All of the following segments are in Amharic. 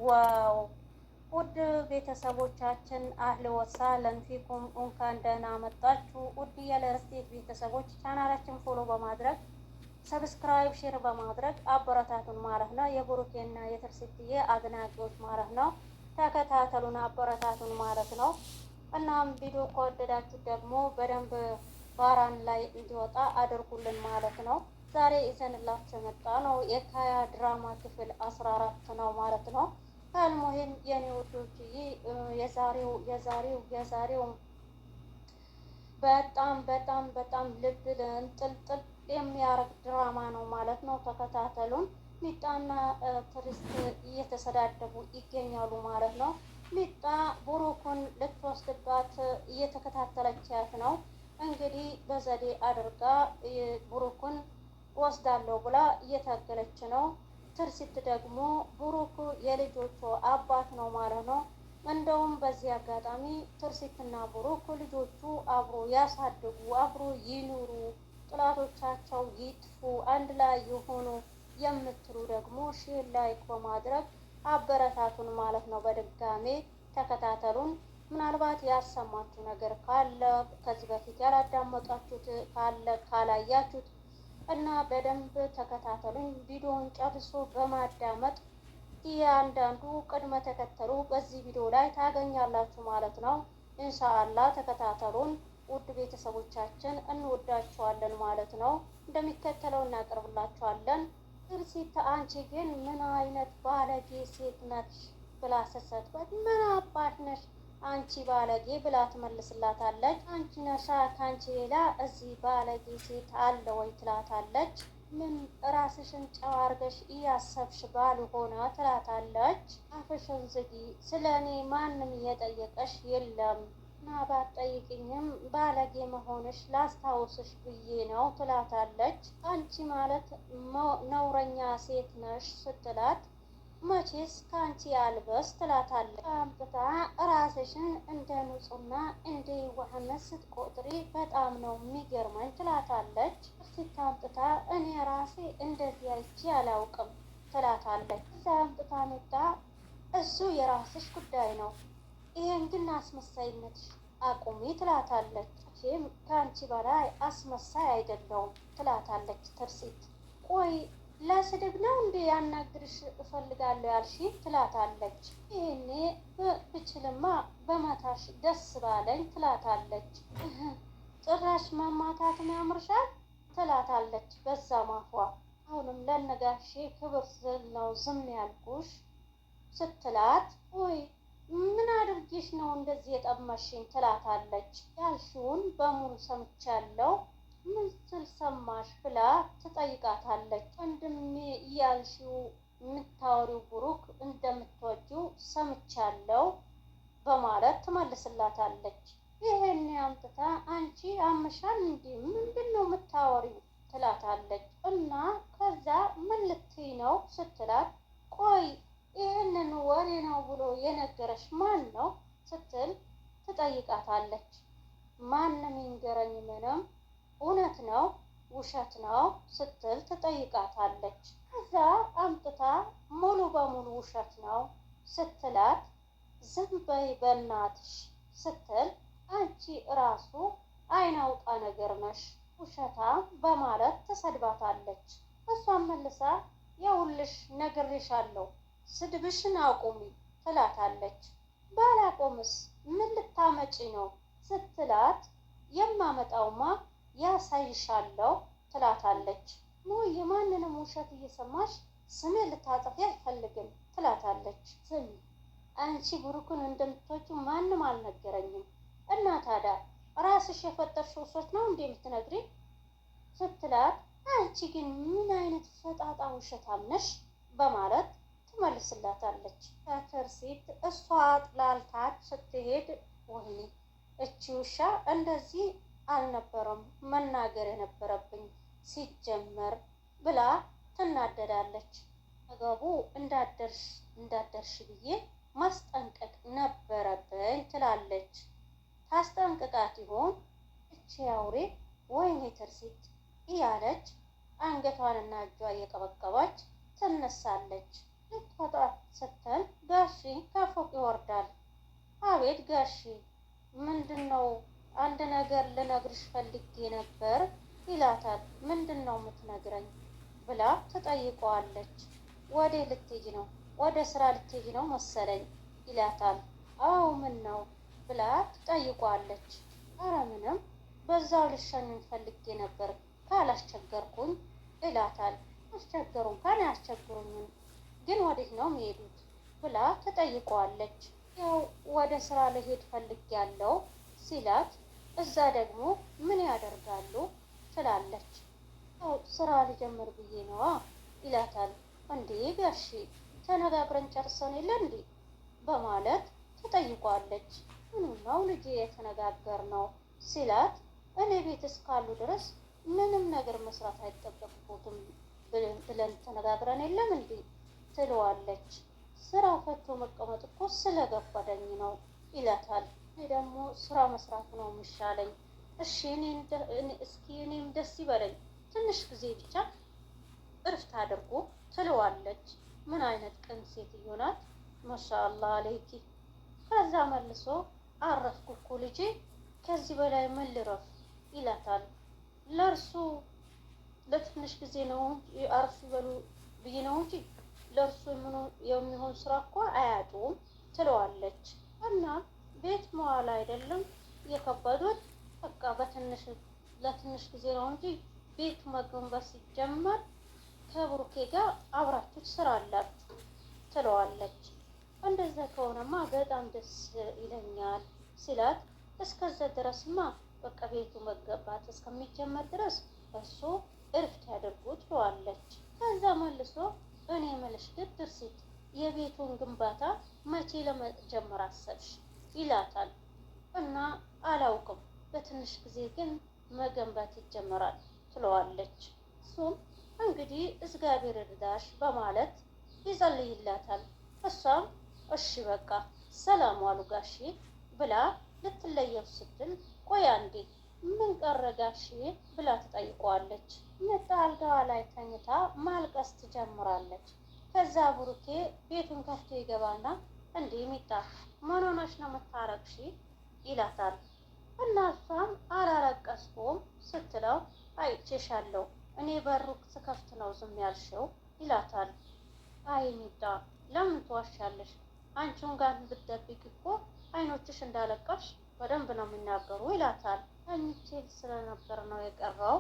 ዋው ውድ ቤተሰቦቻችን አህል ወሳለን ፊኩም እንኳን ደህና መጣችሁ። ውድ የለርስቴት ቤተሰቦች ቻናላችን ፎሎ በማድረግ ሰብስክራይብ፣ ሼር በማድረግ አበረታቱን ማለት ነው። የብሩኬና የትርሲትዬ አድናቂዎች ማለት ነው። ተከታተሉን፣ አበረታቱን ማለት ነው። እናም ቪዲዮ ከወደዳችሁ ደግሞ በደንብ ባራን ላይ እንዲወጣ አድርጉልን ማለት ነው። ዛሬ ይዘንላችሁ የመጣ ነው የካያ ድራማ ክፍል 14 ነው ማለት ነው። አልሙሂም የኔ ውዶች የዛሬው በጣም ልብ እንጥልጥል የሚያረግ ድራማ ነው ማለት ነው። ተከታተሉን። ሚጣና ትሪስት እየተሰዳደቡ ይገኛሉ ማለት ነው። ሚጣ ብሩክን ልትወስድባት እየተከታተለቻት ነው። እንግዲህ በዘዴ አድርጋ ብሩክን ወስዳለሁ ብላ እየታገለች ነው። ትርሲት ደግሞ ብሩክ የልጆቹ አባት ነው ማለት ነው። እንደውም በዚህ አጋጣሚ ትርሲትና ብሩክ ልጆቹ አብሮ ያሳድጉ፣ አብሮ ይኑሩ፣ ጥላቶቻቸው ይጥፉ፣ አንድ ላይ የሆኑ የምትሉ ደግሞ ሼር ላይክ በማድረግ አበረታቱን ማለት ነው። በድጋሜ ተከታተሉን። ምናልባት ያሰማችሁ ነገር ካለ ከዚህ በፊት ያላዳመጣችሁት ካለ ካላያችሁት እና በደንብ ተከታተሉኝ። ቪዲዮውን ጨርሶ በማዳመጥ እያንዳንዱ ቅድመ ተከተሉ በዚህ ቪዲዮ ላይ ታገኛላችሁ ማለት ነው። ኢንሻአላህ ተከታተሉን። ውድ ቤተሰቦቻችን እንወዳችኋለን ማለት ነው። እንደሚከተለው እናቀርብላችኋለን። ትርሲት አንቺ ግን ምን አይነት ባለጌ ሴት ነሽ ብላ ስትሰጥበት ምን አባት ነሽ አንቺ ባለጌ ብላ ትመልስላታለች። አንቺ ነሻ ካንቺ ሌላ እዚህ ባለጌ ሴት አለ ወይ ትላታለች። ምን ራስሽን ጨዋ አርገሽ እያሰብሽ ባልሆነ ትላታለች። አፍሽን ዝጊ፣ ስለ እኔ ማንም እየጠየቀሽ የለም እና ባትጠይቅኝም ባለጌ መሆንሽ ላስታውስሽ ብዬ ነው ትላታለች። አንቺ ማለት ነውረኛ ሴት ነሽ ስትላት መቼስ ከአንቺ ያልበስ ትላታለች። አምጥታ ራስሽን እንደ ንጹህና እንደ የዋህነት ስትቆጥሪ በጣም ነው የሚገርመኝ ትላታለች። ስታምጥታ እኔ ራሴ እንደዚህ አይቼ አላውቅም ትላታለች። እዛ አምጥታ መጣ እሱ የራስሽ ጉዳይ ነው፣ ይሄን ግን አስመሳይነትሽ አቁሚ ትላታለች። ከአንቺ በላይ አስመሳይ አይደለውም ትላታለች ትርሲት። ቆይ ለስድብ ነው እንዴ ያናግርሽ እፈልጋለሁ ያልሽ ትላታለች። ይሄኔ ብችልማ በመታሽ ደስ ባለኝ ትላታለች። ጭራሽ መማታትን ያምርሻል ትላታለች በዛ ማፏ። አሁንም ለነጋሼ ክብር ስል ነው ዝም ያልኩሽ ስትላት ወይ ምን አድርጌሽ ነው እንደዚህ የጠመሽኝ ትላታለች። ያልሽውን በሙሉ ሰምቻለሁ ምን ስል ሰማሽ ብላ ትጠይቃታለች። ወንድሜ እያልሽው የምታወሪው ብሩክ እንደምትወጂው ሰምቻለሁ በማለት ትመልስላታለች። ይሄን አምጥታ አንቺ አመሻል እንዴ ምንድን ነው የምታወሪው ትላታለች። እና ከዛ ምን ልትይ ነው ስትላት ቆይ ይህንን ወሬ ነው ብሎ የነገረሽ ማን ነው ስትል ትጠይቃታለች። ማንም ይንገረኝ ምንም እውነት ነው ውሸት ነው ስትል ትጠይቃታለች። ከዛ አምጥታ ሙሉ በሙሉ ውሸት ነው ስትላት ዝም በይ በናትሽ ስትል አንቺ እራሱ አይን አውጣ ነገር ነሽ ውሸታም በማለት ተሰድባታለች። እሷም መልሳ የውልሽ ነግሬሻለሁ ስድብሽን አቁሚ ትላታለች። ባላቆምስ ምን ልታመጪ ነው ስትላት የማመጣውማ ያሳይሻለሁ ትላታለች። የማንንም ውሸት እየሰማሽ ስሜ ልታጠፊ አልፈልግም ትላታለች። ስሚ አንቺ ብሩክን እንደምትወጂው ማንም አልነገረኝም እና ታዲያ ራስሽ የፈጠርሽው ውሸት ነው እንዴ የምትነግሪኝ ስትላት አንቺ ግን ምን አይነት ፈጣጣ ውሸታም ነሽ በማለት ትመልስላታለች። ትርሲት እሷ ጥላልታት ስትሄድ ወይኔ እቺ ውሻ እንደዚህ አልነበረም መናገር የነበረብኝ ሲጀመር ብላ ትናደዳለች። አገቡ እንዳደርሽ ብዬ ማስጠንቀቅ ነበረብኝ ትላለች። ታስጠንቅቃት ይሆን እቺ አውሬ ወይኔ ትርሲት እያለች አንገቷንና እጇ እየቀበቀበች ትነሳለች። ልትወጣ ስትል ጋሺ ከፎቅ ይወርዳል። አቤት ጋሺ፣ ምንድን ነው? አንድ ነገር ልነግርሽ ፈልጌ ነበር ይላታል። ምንድን ነው የምትነግረኝ ብላ ትጠይቀዋለች። ወዴ ልትሄጂ ነው? ወደ ስራ ልትሄጂ ነው መሰለኝ ይላታል። አዎ ምን ነው ብላ ትጠይቀዋለች። አረ ምንም፣ በዛው ልሸኙኝ ፈልጌ ነበር ካላስቸገርኩኝ ይላታል። አስቸገሩን ካን ያስቸግሩኝም፣ ግን ወዴት ነው የሚሄዱት ብላ ትጠይቀዋለች። ያው ወደ ስራ ልሄድ ፈልጌያለሁ ሲላት፣ እዛ ደግሞ ምን ያደርጋሉ ትላለች። ያው ስራ ልጀምር ብዬ ነዋ ይላታል። እንዴ ጋሺ ተነጋግረን ጨርሰን የለ እንዴ በማለት ትጠይቋለች። ምንም ነው ልጄ የተነጋገርነው ሲላት፣ እኔ ቤት እስካሉ ድረስ ምንም ነገር መስራት አይጠበቅቦትም ብለን ተነጋግረን የለም እንዴ ትለዋለች። ስራ ፈቶ መቀመጥ እኮ ስለገባደኝ ነው ይላታል። እኔ ደግሞ ስራ መስራት ነው የሚሻለኝ። እሺ እስኪ እኔም ደስ ይበለኝ፣ ትንሽ ጊዜ ብቻ እርፍት አድርጎ ትለዋለች። ምን አይነት ቅን ሴትዮ ናት! ማሻአላህ አለይኪ። ከዛ መልሶ አረፍኩ እኮ ልጄ፣ ከዚህ በላይ ምን ልረፍ ይላታል። ለእርሱ ለትንሽ ጊዜ ነው አረፍ ይበሉ ብዬ ነው እንጂ ለእርሱ የሚሆን ስራ እኮ አያጡም ትለዋለች። እና ቤት መዋል አይደለም የከበዱት፣ በቃ ለትንሽ ጊዜ ነው እንጂ ቤቱ መገንባት ሲጀመር ከብሩኬ ጋር አብራችሁ ትሰራላችሁ ትለዋለች። እንደዛ ከሆነማ በጣም ደስ ይለኛል ሲላት፣ እስከዛ ድረስማ በቃ ቤቱ መገንባት እስከሚጀመር ድረስ እሱ እረፍት ያደርጉ ትለዋለች። ከዛ መልሶ እኔ የምልሽ ግድር ሴት የቤቱን ግንባታ መቼ ለመጀመር አሰብሽ ይላታል። እና አላውቅም፣ በትንሽ ጊዜ ግን መገንባት ይጀመራል ትለዋለች። እሱም እንግዲህ እግዚአብሔር እርዳሽ በማለት ይጸልይላታል። እሷም እሺ በቃ ሰላም ዋሉ ጋሼ ብላ ልትለየው ስትል፣ ቆይ አንዴ ምን ቀረ ጋሼ ብላ ትጠይቀዋለች። ምጣ አልጋዋ ላይ ተኝታ ማልቀስ ትጀምራለች። ከዛ ብሩኬ ቤቱን ከፍቶ ይገባና እንዴ ሚጣ ምን ሆነሽ ነው የምታረቅሺ ይላታል። እና እሷም አላለቀስኩም ስትለው፣ አይቼሻለሁ እኔ በሩ ስከፍት ነው ዝም ያልሽው ይላታል። አይ ሚጣ ለምን ትዋሻለሽ? አንቺን ጋር ብትደብቂ እኮ አይኖችሽ እንዳለቀሽ በደንብ ነው የሚናገሩ ይላታል። ተኝቼ ስለነበር ነው የቀረው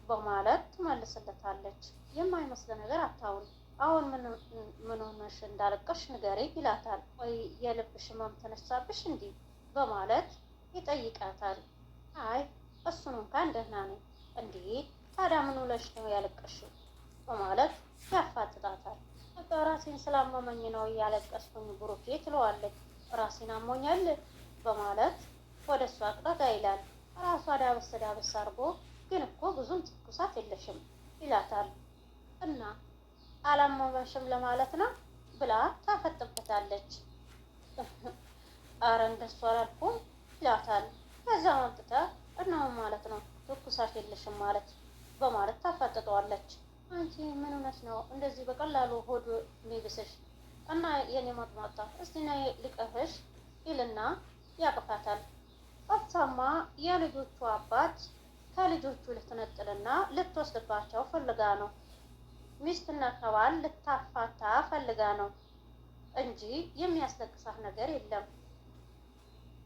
በማለት ትመልስለታለች። የማይመስል ነገር አታውሪ፣ አሁን ምን ሆነሽ እንዳለቀሽ ንገሪ ይላታል። ወይ የልብሽ ህመም ተነሳብሽ እንዲህ በማለት ይጠይቃታል። አይ እሱን እንኳን ደህና ነኝ። እንዴ ታዲያ ምን ውለሽ ነው ያለቀሽው በማለት ያፋጥጣታል። በቃ ራሴን ስላመመኝ ነው እያለቀስኩኝ ብሩኬ ትለዋለች። ራሴን አሞኛል በማለት ወደ እሷ አቅጣጫ ይላል። ራሷ ዳበስ ዳበስ አድርጎ ግን እኮ ብዙም ትኩሳት የለሽም ይላታል። እና አላመመሽም ለማለት ነው ብላ ታፈጥበታለች። አረ እንደሱ አላልኩም ይላታል። ከዛ ማምጥታ እናው ማለት ነው ትኩሳት የለሽም ማለት በማለት ታፋጥጠዋለች። አንቺ ምን ሆነሽ ነው እንደዚህ በቀላሉ ሆድ የሚብስሽ እና የኔ ማጥማጣ እስቲ ነይ ልቀፍሽ ይልና ያቅፋታል። እሷማ የልጆቹ አባት ከልጆቹ ልትነጥልና ልትወስድባቸው ፈልጋ ነው። ሚስትና ከባል ልታፋታ ፈልጋ ነው እንጂ የሚያስለቅሳት ነገር የለም።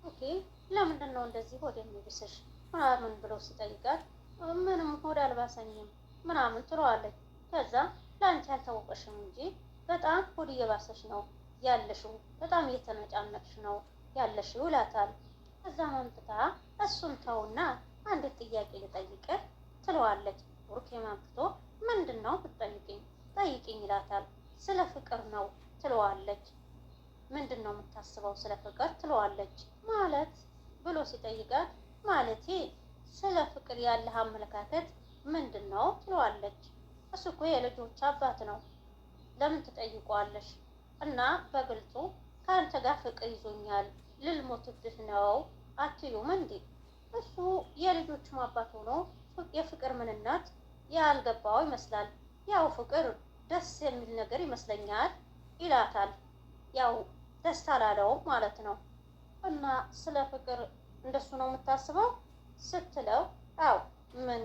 ኦኬ ለምንድን ነው እንደዚህ ሆድ የሚብስሽ ምናምን ብሎ ሲጠይቃት፣ ምንም ሆድ አልባሰኝም ምናምን ትለዋለች። ከዛ ለአንቺ አልታወቀሽም እንጂ በጣም ሆድ እየባሰሽ ነው ያለሽው፣ በጣም እየተነጫነቅሽ ነው ያለሽው ይላታል። ከዛ ማምጥታ እሱን ተውና አንድ ጥያቄ ልጠይቅህ ትለዋለች። ብሩኬ ማምጥቶ ምንድን ነው ብትጠይቅኝ? ጠይቅኝ ይላታል። ስለ ፍቅር ነው ትለዋለች። ምንድን ነው የምታስበው ስለ ፍቅር ትለዋለች። ማለት ብሎ ሲጠይቃት፣ ማለቴ ስለ ፍቅር ያለህ አመለካከት ምንድን ነው ትለዋለች። እሱ እኮ የልጆች አባት ነው ለምን ትጠይቀዋለሽ? እና በግልጹ ከአንተ ጋር ፍቅር ይዞኛል ልልሞትብህ ነው አትዩም እንዴ? እሱ የልጆቹም አባት ሆኖ የፍቅር ምንነት ያልገባው ይመስላል። ያው ፍቅር ደስ የሚል ነገር ይመስለኛል ይላታል። ያው ደስ አላለውም ማለት ነው። እና ስለ ፍቅር እንደሱ ነው የምታስበው ስትለው፣ አው ምን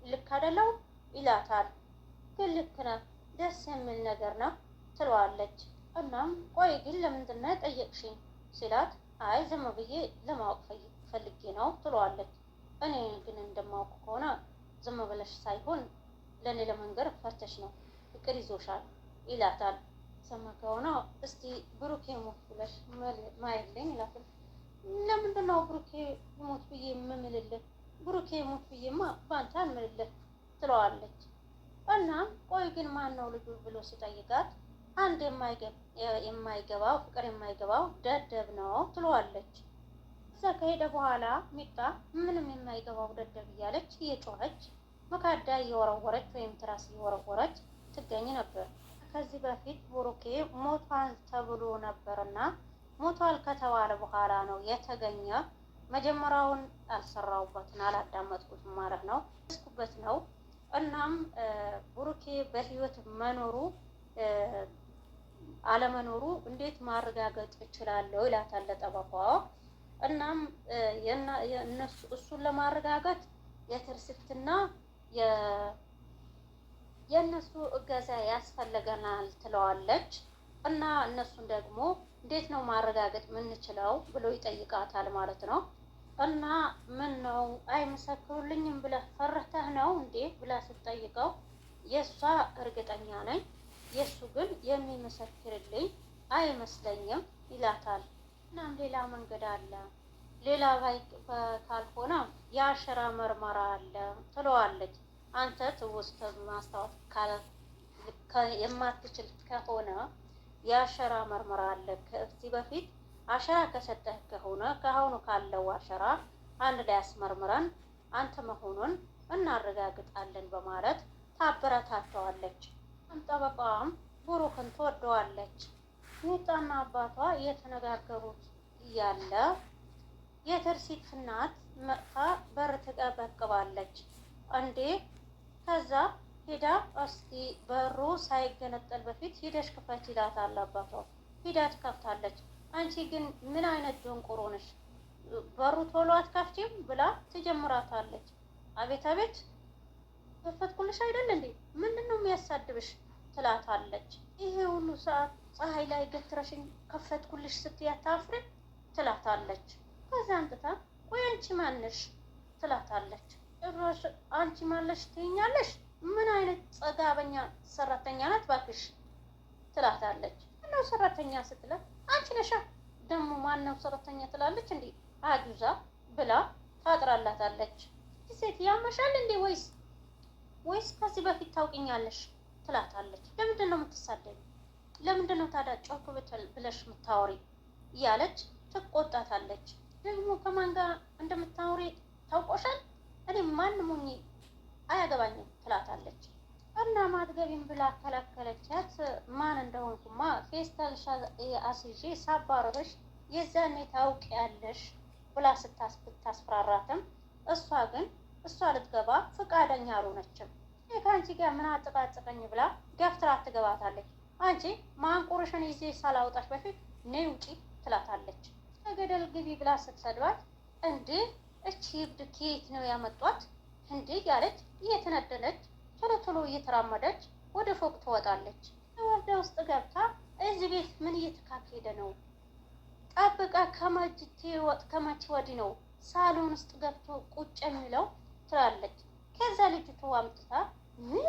ልክ አይደለው ይላታል። ግን ልክ ነህ፣ ደስ የሚል ነገር ነው ትለዋለች። እናም ቆይ ግን ለምንድን ነው ጠየቅሽኝ ሲላት፣ አይ ዝም ብዬ ለማወቅ ፈልጌ ነው ትለዋለች። እኔ ግን እንደማውቅ ከሆነ ዝም ብለሽ ሳይሆን ለእኔ ለመንገር ፈርተሽ ነው፣ ፍቅር ይዞሻል ይላታል። ሰማ ከሆነ እስቲ ብሩኬ ሞት ብለሽ ማየልኝ ይላታል። ለምንድን ነው ብሩኬ ሞት ብዬ የምምልልህ? ብሩኬ ሞት ብዬማ ባንተ አልምልልህ ትለዋለች። እናም ቆይ ግን ማን ነው ልጁ ብሎ ሲጠይቃት፣ አንድ የማይገባው ፍቅር የማይገባው ደደብ ነው ትለዋለች። እዛ ከሄደ በኋላ ሚጣ ምንም የማይገባው ደደብ እያለች እየጮኸች መካዳ እየወረወረች ወይም ትራስ እየወረወረች ትገኝ ነበር። ከዚህ በፊት ብሩኬ ሞቷል ተብሎ ነበርና ሞቷል ከተባለ በኋላ ነው የተገኘ። መጀመሪያውን አልሰራሁበትን አላዳመጥኩትም ማለት ነው፣ ስኩበት ነው። እናም ብሩኬ በህይወት መኖሩ አለመኖሩ እንዴት ማረጋገጥ እችላለሁ ይላታል ጠበቃዋ። እናም እሱን ለማረጋገጥ የትርሲትና የእነሱ እገዛ ያስፈልገናል ትለዋለች። እና እነሱን ደግሞ እንዴት ነው ማረጋገጥ የምንችለው ብሎ ይጠይቃታል ማለት ነው። እና ምን ነው አይመሰክሩልኝም ብለህ ፈርተህ ነው እንዴ ብላ ስትጠይቀው፣ የእሷ እርግጠኛ ነኝ፣ የእሱ ግን የሚመሰክርልኝ አይመስለኝም ይላታል። እናም ሌላ መንገድ አለ፣ ሌላ ካልሆነ የአሸራ ምርመራ አለ ትለዋለች። አንተ ትውስት ማስታወስ የማትችል ከሆነ የአሸራ ምርመራ አለ። ከዚህ በፊት አሸራ ከሰጠህ ከሆነ ከአሁኑ ካለው አሸራ አንድ ላይ አስመርምረን አንተ መሆኑን እናረጋግጣለን በማለት ታበረታተዋለች። ጠበቃዋም ብሩክን ትወደዋለች። ሚጣና አባቷ እየተነጋገሩት እያለ የትርሲት እናት መጥታ በር ትቀበቅባለች። እንዴ ከዛ ሂዳ እስቲ በሩ ሳይገነጠል በፊት ሂደሽ ክፈች ይላታል አባቷ። ሂዳ ትከፍታለች። አንቺ ግን ምን አይነት ደንቆሮ ነሽ? በሩ ቶሎ አትከፍቺም ብላ ትጀምራታለች። አቤት አቤት ከፈትኩልሽ አይደል እንዴ? ምንድን ነው የሚያሳድብሽ? ትላታለች። ይሄ ሁሉ ሰዓት ፀሐይ ላይ ገትረሽኝ ከፈትኩልሽ ስትይ አታፍሪም? ትላታለች። ከዛ አንጥታ ቆይ አንቺ ማነሽ? ትላታለች። ጭራሽ አንቺ ማለሽ ትይኛለሽ? ምን አይነት ጸጋበኛ ሰራተኛ ናት ባክሽ? ትላታለች። ምነው ሰራተኛ ስትላት አንቺ ነሻ ደግሞ ማነው ሰራተኛ ትላለች። እንዴ አጁዛ ብላ ታጥራላታለች። ሴት ያመሻል እንዴ ወይስ ከዚህ በፊት ታውቂኛለሽ? ትላታለች። ለምንድን ነው የምትሳደቢ? ለምንድን ነው ታዲያ ጮክ ብለሽ የምታወሪ? እያለች ትቆጣታለች። ደግሞ ከማን ጋር እንደምታወሪ ታውቆሻል? እኔ ማንም ሆኜ አያገባኝም ትላታለች። እና ማትገቢም ብላ ከለከለቻት። ማን እንደሆንኩማ ፌስታል አስይዤ ሳባረርሽ የዛኔ ታውቂያለሽ ብላ ብታስፈራራትም እሷ ልትገባ ፈቃደኛ አልሆነችም። ከአንቺ ጋር ምን አጨቃጨቀኝ ብላ ገፍትራ ትገባታለች። አንቺ ማንቁርሽን ይዤ ሳላውጣሽ በፊት ነይ ውጪ ትላታለች። ገደል ግቢ ብላ ስትሰድባት እንዴ እቺ እብድ ከየት ነው ያመጧት እንዴ ያለች እየተነደለች ቶሎ እየተራመደች ወደ ፎቅ ትወጣለች። ወደ ውስጥ ገብታ እዚህ ቤት ምን እየተካሄደ ነው? ጠብቃ ከመቼ ወዲህ ነው ሳሎን ውስጥ ገብቶ ቁጭ የሚለው ትላለች። ከዛ ልጅቱ አምጥታ ምን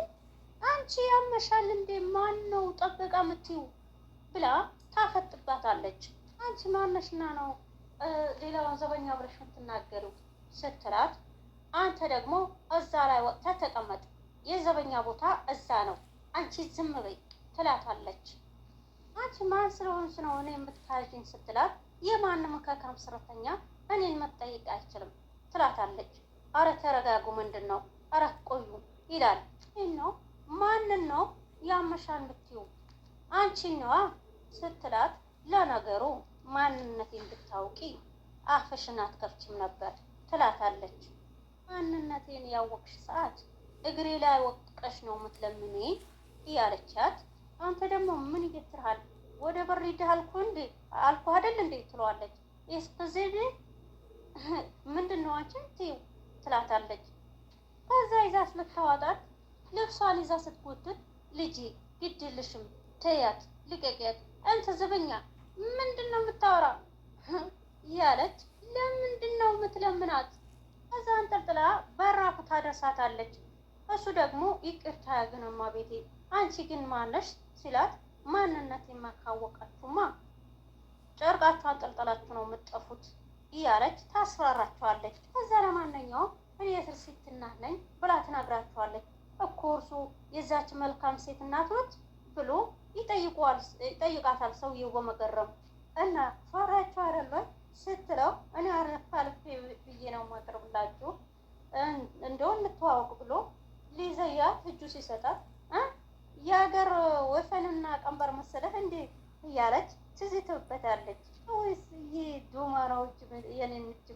አንቺ ያመሻል እንዴ? ማን ነው ጠብቃ የምትይው ብላ ታፈጥባታለች። አንቺ ማነሽና ነው ሌላውን ዘበኛ ብለሽ የምትናገሪው ስትላት፣ አንተ ደግሞ እዛ ላይ ወጥተህ ተቀመጥ፣ የዘበኛ ቦታ እዛ ነው፣ አንቺ ዝም በይ ትላታለች። አንቺ ማን ስለሆንሽ ነው እኔ የምትካዥኝ ስትላት፣ የማንም ከከም ሰራተኛ እኔን መጠየቅ አይችልም ትላታለች። አረ ተረጋጉ፣ ምንድን ነው? አረ ቆዩ ይላል። ነው ማንን ነው ያመሻል የምትይው? አንቺን ነዋ ስትላት፣ ለነገሩ ማንነቴን ብታውቂ አፍሽን አትከፍችም ነበር ትላታለች። ማንነቴን ያወቅሽ ሰዓት እግሬ ላይ ወጥቀሽ ነው የምትለምኔ እያለቻት፣ አንተ ደግሞ ምን ይገትርሃል? ወደ በር ሂደህ አልኩህ አይደል እንዴ ትለዋለች። እስከዚህ ምንድን ነው አንቺ ትላታለች። ከዛ ይዛ ልታዋጣት ልብሷን ይዛ ስትጎትት ልጄ ግድልሽም ተያት ልቀቂያት፣ አንተ ዘበኛ ምንድን ነው የምታወራ እያለች ለምንድን ነው የምትለምናት? ከዛ አንጠልጥላ በራፉ ታደርሳታለች። እሱ ደግሞ ይቅርታ ያግንማ ቤቴ አንቺ ግን ማነሽ ሲላት ማንነት የማካወቃችሁማ ጨርቃችሁ አንጠልጥላችሁ ነው የምትጠፉት እያለች ታስፈራራችኋለች። ከዛ ለማንኛውም እኔ የትርሲት እናት ነኝ ብላ ትነግራችኋለች። እኮ እርሱ የዛች መልካም ሴት እናት ኖት ብሎ ይጠይቃታል ሰውየው በመገረም እና ፈራችሁ አይደለ ስትለው እኔ አልፌ ብዬ ነው የማቀርብላችሁ እንደው እንተዋወቅ ብሎ ሊዘያት እጁ ሲሰጣት የሀገር ወፈንና ቀንበር መሰለህ እንዴ እያለች ትዝትበታለች። ወይስ ይህ ዶማራዎች የኔን እጅ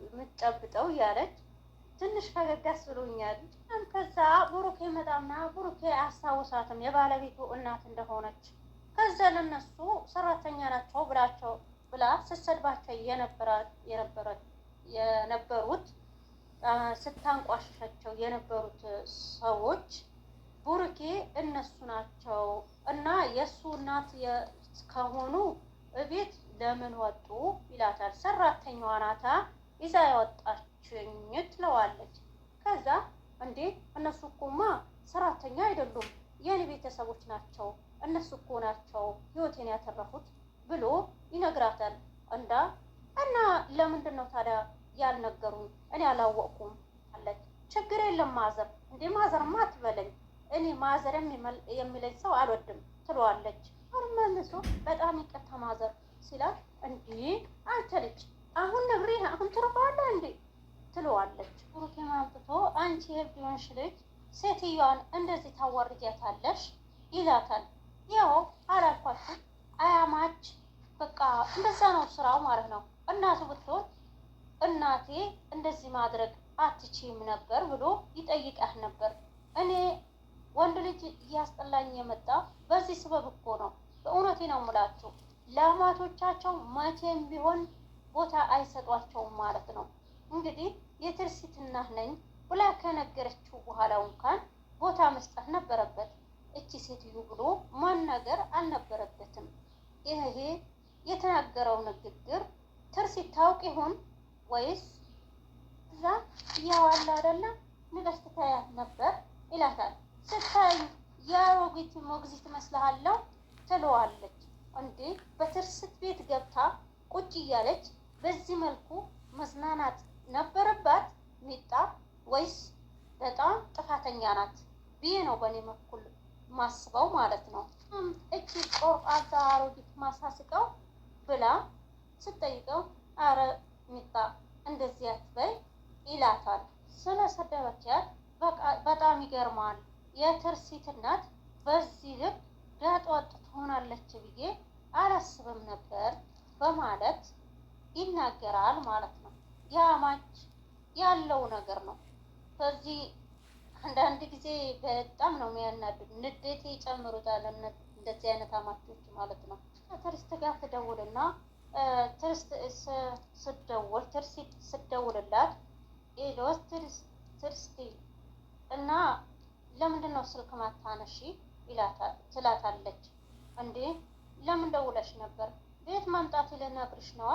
የምትጨብጠው እያለች ትንሽ ፈገጋስ ብሎኛል። ከዛ ብሩኬ መጣና ብሩኬ አስታውሳትም የባለቤቱ እናት እንደሆነች ከዛ ለነሱ ሰራተኛ ናቸው ብላ ስትሰድባቸው የነበሩት ስታንቋሽሻቸው የነበሩት ሰዎች ብሩኬ እነሱ ናቸው እና የእሱ እናት ከሆኑ እቤት ለምን ወጡ ይላታል። ሰራተኛዋ ናታ ይዛ ያወጣችኝ ትለዋለች። ከዛ እንዴ እነሱ እኮማ ሰራተኛ አይደሉም የኔ ቤተሰቦች ናቸው፣ እነሱ እኮ ናቸው ህይወቴን ያተረፉት ብሎ ይነግራታል። እና ለምንድን ነው ታዲያ ያልነገሩኝ? እኔ አላወቅኩም አለች። ችግር የለም ማዘር፣ እንዴ ማዘርማ አትበለኝ፣ እኔ ማዘር የሚለኝ ሰው አልወድም ትለዋለች። መልሶ በጣም ይቅርታ ማዘር ሲላት እንዲህ አንተ ልጅ አሁን ነግሬ አሁን ትረፋለህ እንዴ ትለዋለች። ብሩኬ ማምጥቶ አንቺ የእብድ የሆንሽ ልጅ ሴትዮዋን እንደዚህ ታዋርጃታለሽ ይላታል። ያው አላልኳችሁ አያማች በቃ እንደዛ ነው ስራው ማለት ነው። እናቱ ብትሆን እናቴ እንደዚህ ማድረግ አትችይም ነበር ብሎ ይጠይቃህ ነበር። እኔ ወንድ ልጅ እያስጠላኝ የመጣ በዚህ ስበብ እኮ ነው። በእውነቴ ነው የምላችሁ ለአማቶቻቸው መቼም ቢሆን ቦታ አይሰጧቸውም ማለት ነው። እንግዲህ የትርሲት እናት ነኝ ብላ ከነገረችው በኋላ እንኳን ቦታ መስጠት ነበረበት። እቺ ሴትዮ ብሎ ማናገር አልነበረበትም። ይሄ የተናገረው ንግግር ትርሲት ታውቅ ይሆን ወይስ እዛ እያዋላ አይደለም ንገስ ትታያት ነበር ይላታል። ስታይ የአሮጊት ሞግዚት መስልሃለሁ ትለዋለች። እንዴ በትርሲት ቤት ገብታ ቁጭ እያለች በዚህ መልኩ መዝናናት ነበረባት ሚጣ ወይስ በጣም ጥፋተኛ ናት ብዬ ነው በእኔ በኩል ማስበው ማለት ነው። እቺ ቆርጣታ አሮጊት ማሳስቀው ብላ ስትጠይቀው አረ ሚጣ እንደዚህ አትበይ ይላታል። ስለሰደበቻት በጣም ይገርማል። የትርሲት እናት በዚህ ልክ ጋጠወጥ ትሆናለች ብዬ አላስብም ነበር በማለት ይናገራል ማለት ነው። ያማች ያለው ነገር ነው። በዚህ አንዳንድ ጊዜ በጣም ነው የሚያናድድ፣ ንዴቴ ይጨምሩታል እንደዚህ አይነት አማቾች ማለት ነው። ትርሲት ጋር ትደውልና ትርሲት ስትደውልላት ኤሎስ ትርሲት እና ለምንድን ነው ስልክ ማታነሺ ትላታለች። እንዴ ለምን ደውለሽ ነበር? ቤት ማምጣት ልነግርሽ ነዋ።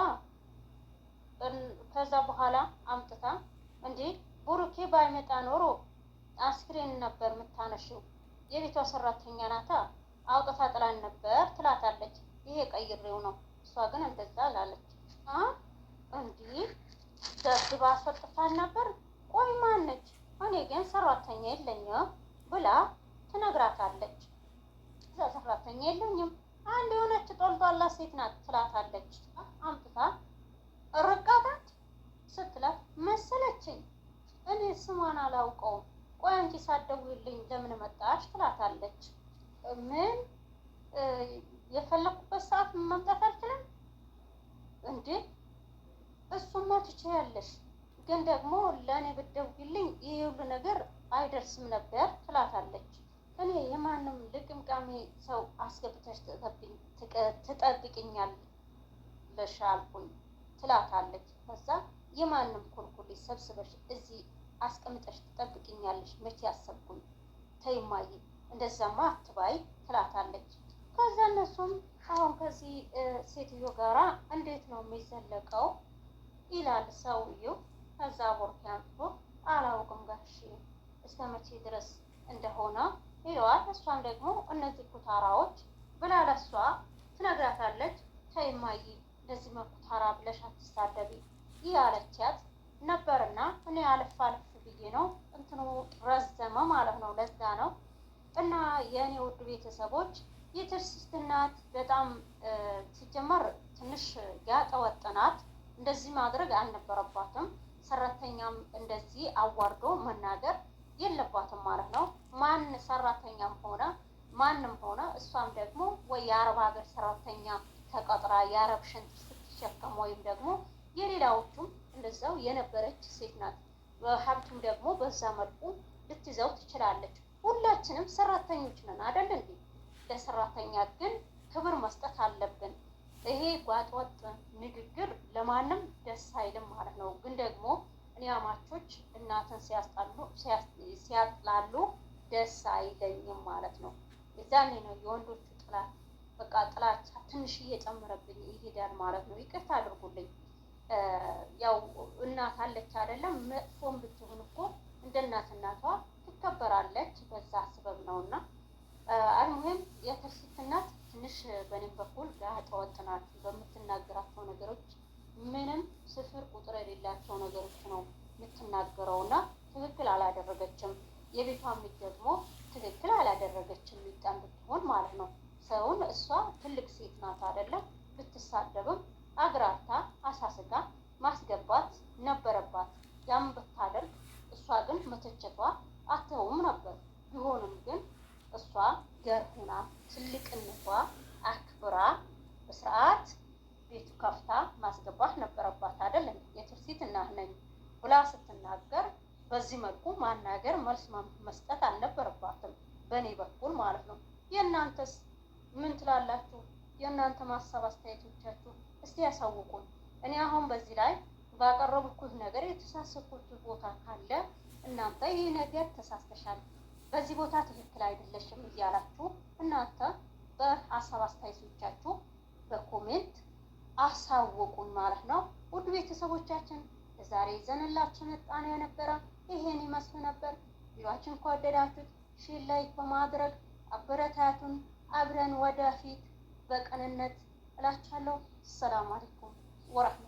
ከዛ በኋላ አምጥታ እንዴ ብሩኬ ባይመጣ ኖሮ አስክሬን ነበር የምታነሺው፣ የቤቷ ሰራተኛ ናታ አውጥታ ጥላን ነበር ትላታለች። ይሄ ቀይሬው ነው፣ እሷ ግን እንደዛ አላለች። እንዲህ ደብድባ አስወጥታን ነበር። ቆይ ማነች? እኔ ግን ሰራተኛ የለኝም ብላ ትነግራታለች። እዛ ሰራተኛ የለኝም አንድ የሆነች ጦልጧላ ሴት ናት ትላታለች። አምጥታ ርቃታት ስትላት መሰለችኝ እኔ ስሟን አላውቀውም፣ ቆይ አንቺ ሳትደውይልኝ ለምን መጣሽ ትላታለች። ምን የፈለኩበት ሰዓት መምጣት አልችልም እንዴ? እሱማ ትችያለሽ፣ ግን ደግሞ ለእኔ ብትደውይልኝ ይህ ሁሉ ነገር አይደርስም ነበር ትላታለች። እኔ የማንም ልቅምቃሚ ሰው አስገብተሽ ትጠብቅኛለሽ አልኩኝ ትላታለች። ከዛ የማንም ኩልኩል ሰብስበሽ እዚህ አስቀምጠሽ ትጠብቅኛለሽ መቼ ያሰብኩኝ፣ ተይ እማዬ እንደዛማ አትባይ ትላታለች። ከዛ እነሱም አሁን ከዚህ ሴትዮ ጋራ እንዴት ነው የሚዘለቀው ይላል ሰውየው። ከዛ ቦርኪ አንስቶ አላውቅም ጋሼ እስከ መቼ ድረስ እንደሆነ ይለዋል። እሷም ደግሞ እነዚህ ኩታራዎች ብላ ለሷ ትነግራታለች። ተይ እማዬ እንደዚህ መኩታራ ብለሽ አትሳደቢ እያለቻት ነበርና እኔ አልፍ አልፍ ብዬ ነው እንትኑ ረዘመ ማለት ነው። ለዛ ነው እና የእኔ ውድ ቤተሰቦች የትርሲት እናት በጣም ሲጀመር ትንሽ ያጠወጥ ናት። እንደዚህ ማድረግ አልነበረባትም። ሰራተኛም እንደዚህ አዋርዶ መናገር የለባትም ማለት ነው። ማን ሰራተኛም ሆነ ማንም ሆነ እሷም ደግሞ ወይ የአረብ ሀገር ሰራተኛ ተቀጥራ የአረብ ሽንት ስትሸከም ወይም ደግሞ የሌላዎቹም እንደዛው የነበረች ሴት ናት። ሀብቱም ደግሞ በዛ መልኩ ልትይዘው ትችላለች። ሁላችንም ሰራተኞች ነን አይደል እንዴ? ለሰራተኛ ግን ክብር መስጠት አለብን። ይሄ ጓጥወጥ ንግግር ለማንም ደስ አይልም ማለት ነው። ግን ደግሞ እኔ አማቾች እናትን ሲያጥላሉ ደስ አይለኝም ማለት ነው። የዛኔ ነው የወንዶቹ ጥላት በቃ ጥላቻ ትንሽ እየጨመረብኝ ይሄዳል ማለት ነው። ይቅርታ አድርጉልኝ። ያው እናት አለች አይደለም፣ መጥፎም ብትሆን እኮ እንደ እናትነቷ ትከበራለች። በዛ ስበብ ነውና አልሙሂም የትርሲት እናት ትንሽ በኔም በኩል ጋጠ ወጥ ናት። በምትናገራቸው ነገሮች ምንም ስፍር ቁጥር የሌላቸው ነገሮች ነው የምትናገረውና ትክክል አላደረገችም። የቤቷን ሚስት ደግሞ ትክክል አላደረገችም። ሚጣን ብትሆን ማለት ነው። ሰውን እሷ ትልቅ ሴት ናት አይደለም፣ ብትሳደብም አግራርታ አሳስጋ ማስገባት ነበረባት። ያም ብታደርግ እሷ ግን መተቸቷ አተውም ነበር። ቢሆንም ግን እሷ ገር ሆና ትልቅነቷ አክብራ በስርዓት ቤቱ ከፍታ ማስገባት ነበረባት አይደለም። የትርሲት እናት ነኝ ብላ ስትናገር በዚህ መልኩ ማናገር መልስ መስጠት አልነበረባትም፣ በእኔ በኩል ማለት ነው። የእናንተስ ምን ትላላችሁ? የእናንተ ማሳብ አስተያየቶቻችሁ እስቲ ያሳውቁን። እኔ አሁን በዚህ ላይ ባቀረብኩት ነገር የተሳሳትኩት ቦታ ካለ እናንተ ይህ ነገር ተሳስተሻል፣ በዚህ ቦታ ትክክል አይደለሽም እያላችሁ እናንተ በሀሳብ አስተያየቶቻችሁ በኮሜንት አሳውቁን ማለት ነው። ውድ ቤተሰቦቻችን ዛሬ ይዘንላችሁ መጣን የነበረ ይሄን ይመስል ነበር። ቪዲዮአችን ከወደዳችሁት ሼር ላይክ በማድረግ አበረታቱን። አብረን ወደፊት በቅንነት እላችኋለሁ። ሰላም አለይኩም ወራህመቱላህ